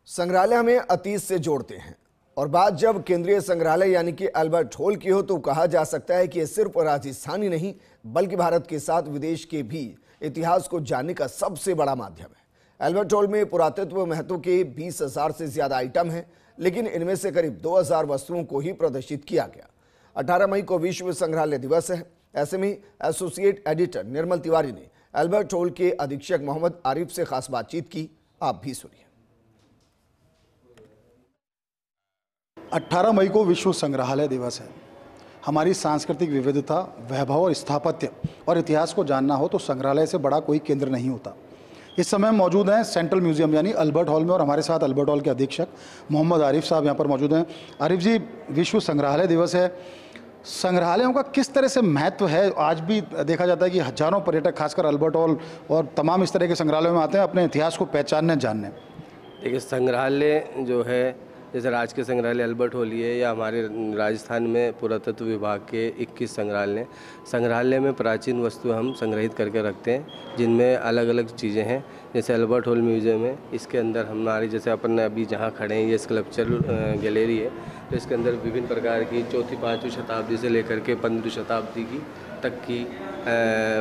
संग्रहालय हमें अतीत से जोड़ते हैं और बात जब केंद्रीय संग्रहालय यानी कि अल्बर्ट हॉल की हो तो कहा जा सकता है कि ये सिर्फ राजस्थानी नहीं बल्कि भारत के साथ विदेश के भी इतिहास को जानने का सबसे बड़ा माध्यम है। अल्बर्ट हॉल में पुरातत्व महत्व के 20,000 से ज्यादा आइटम हैं, लेकिन इनमें से करीब 2,000 वस्तुओं को ही प्रदर्शित किया गया। 18 मई को विश्व संग्रहालय दिवस है। ऐसे में एसोसिएट एडिटर निर्मल तिवारी ने अल्बर्ट हॉल के अधीक्षक मोहम्मद आरिफ से खास बातचीत की। आप भी सुनिए। 18 मई को विश्व संग्रहालय दिवस है। हमारी सांस्कृतिक विविधता, वैभव और स्थापत्य और इतिहास को जानना हो तो संग्रहालय से बड़ा कोई केंद्र नहीं होता। इस समय हम मौजूद हैं सेंट्रल म्यूजियम यानी अल्बर्ट हॉल में और हमारे साथ अल्बर्ट हॉल के अधीक्षक मोहम्मद आरिफ साहब यहाँ पर मौजूद हैं। आरिफ जी, विश्व संग्रहालय दिवस है, संग्रहालयों का किस तरह से महत्व है? आज भी देखा जाता है कि हजारों पर्यटक खासकर अल्बर्ट हॉल और तमाम इस तरह के संग्रहालयों में आते हैं अपने इतिहास को पहचानने जानने। देखिए, संग्रहालय जो है जैसे राजकीय संग्रहालय अल्बर्ट हॉल है या हमारे राजस्थान में पुरातत्व विभाग के 21 संग्रहालय में प्राचीन वस्तुएं हम संग्रहित करके रखते हैं, जिनमें अलग अलग चीज़ें हैं। जैसे अल्बर्ट हॉल म्यूजियम है, इसके अंदर हमारी जैसे अपन अभी जहाँ खड़े हैं ये स्कल्पचर गैलरी है, तो इसके अंदर विभिन्न प्रकार की 4वीं-5वीं शताब्दी से लेकर के 15वीं शताब्दी की तक की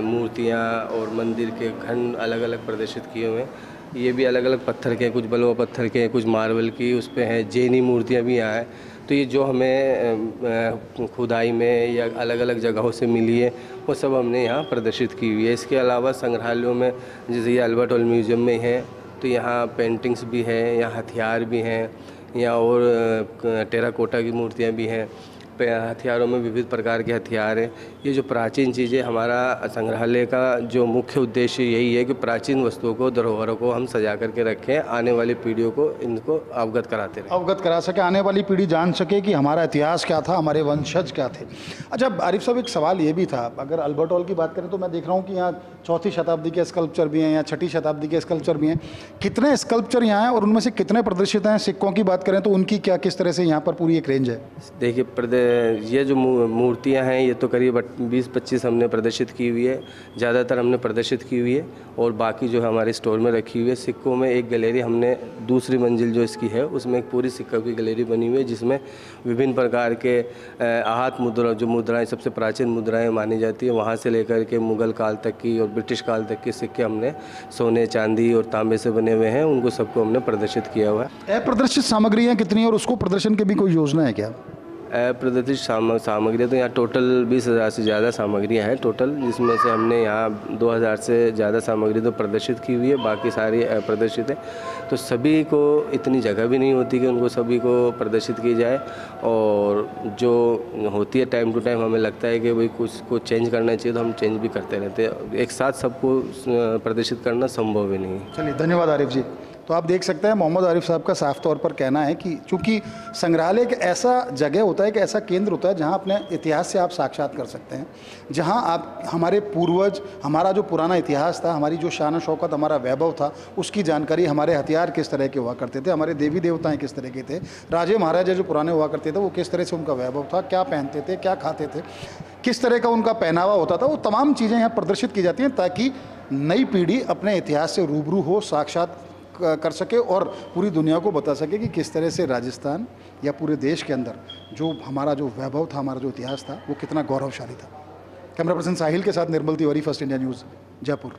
मूर्तियाँ और मंदिर के खंड अलग अलग प्रदर्शित किए हुए हैं। ये भी अलग अलग पत्थर के हैं, कुछ बलुआ पत्थर के हैं, कुछ मार्बल की उस पे हैं, जैनी मूर्तियाँ भी यहाँ हैं। तो ये जो हमें खुदाई में या अलग अलग जगहों से मिली है वो सब हमने यहाँ प्रदर्शित की हुई है। इसके अलावा संग्रहालयों में जैसे ये अल्बर्ट हॉल म्यूजियम में है तो यहाँ पेंटिंग्स भी हैं, यहाँ हथियार भी हैं, यहाँ और टेराकोटा की मूर्तियाँ भी हैं। हथियारों में विविध प्रकार के हथियार हैं। ये जो प्राचीन चीज़ें, हमारा संग्रहालय का जो मुख्य उद्देश्य यही है कि प्राचीन वस्तुओं को, धरोहरों को हम सजा करके रखें, आने वाली पीढ़ियों को इनको अवगत कराते रहें, अवगत करा सके, आने वाली पीढ़ी जान सके कि हमारा इतिहास क्या था, हमारे वंशज क्या थे। अच्छा आरिफ साहब, एक सवाल ये भी था, अगर अल्बर्ट हॉल की बात करें तो मैं देख रहा हूँ कि यहाँ 4वीं शताब्दी के स्कल्पचर भी हैं, या 6वीं शताब्दी के स्कल्पचर भी हैं। कितने स्कल्पचर यहाँ हैं और उनमें से कितने प्रदर्शित हैं? सिक्कों की बात करें तो उनकी क्या किस तरह से यहाँ पर पूरी एक रेंज है? देखिए, ये जो मूर्तियां हैं ये तो करीब 20-25 हमने प्रदर्शित की हुई है, ज़्यादातर हमने प्रदर्शित की हुई है, और बाकी जो हमारे स्टोर में रखी हुई है। सिक्कों में एक गैलरी हमने दूसरी मंजिल जो इसकी है उसमें एक पूरी सिक्कों की गैलरी बनी हुई है, जिसमें विभिन्न प्रकार के आहत मुद्रा, जो मुद्राएं सबसे प्राचीन मुद्राएं मानी जाती है, वहाँ से लेकर के मुग़ल काल तक की और ब्रिटिश काल तक के सिक्के हमने सोने, चांदी और तांबे से बने हुए हैं, उनको सबको हमने प्रदर्शित किया हुआ है। प्रदर्शित सामग्रियाँ कितनी और उसको प्रदर्शन की भी कोई योजना है क्या? प्रदर्शित सामग्री तो यहाँ टोटल 20,000 से ज़्यादा सामग्रियाँ हैं टोटल, जिसमें से हमने यहाँ 2,000 से ज़्यादा सामग्री तो प्रदर्शित की हुई है, बाकी सारी अप्रदर्शित है। तो सभी को इतनी जगह भी नहीं होती कि उनको सभी को प्रदर्शित की जाए, और जो होती है टाइम टू टाइम हमें लगता है कि भाई कुछ को चेंज करना चाहिए तो हम चेंज भी करते रहते हैं। एक साथ सबको प्रदर्शित करना संभव ही नहीं है। चलिए, धन्यवाद आरिफ जी। तो आप देख सकते हैं मोहम्मद आरिफ साहब का साफ तौर पर कहना है कि चूंकि संग्रहालय एक ऐसा जगह होता है, एक ऐसा केंद्र होता है जहां अपने इतिहास से आप साक्षात कर सकते हैं, जहां आप हमारे पूर्वज, हमारा जो पुराना इतिहास था, हमारी जो शान शौकत, हमारा वैभव था, उसकी जानकारी, हमारे हथियार किस तरह के हुआ करते थे, हमारे देवी देवताएं किस तरह के थे, राजे महाराजा जो पुराने हुआ करते थे वो किस तरह से उनका वैभव था, क्या पहनते थे, क्या खाते थे, किस तरह का उनका पहनावा होता था, वो तमाम चीज़ें यहाँ प्रदर्शित की जाती हैं ताकि नई पीढ़ी अपने इतिहास से रूबरू हो, साक्षात कर सके और पूरी दुनिया को बता सके कि किस तरह से राजस्थान या पूरे देश के अंदर जो हमारा जो वैभव था, हमारा जो इतिहास था, वो कितना गौरवशाली था। कैमरा पर्सन साहिल के साथ Nirmal Tiwari, First India News, Jaipur.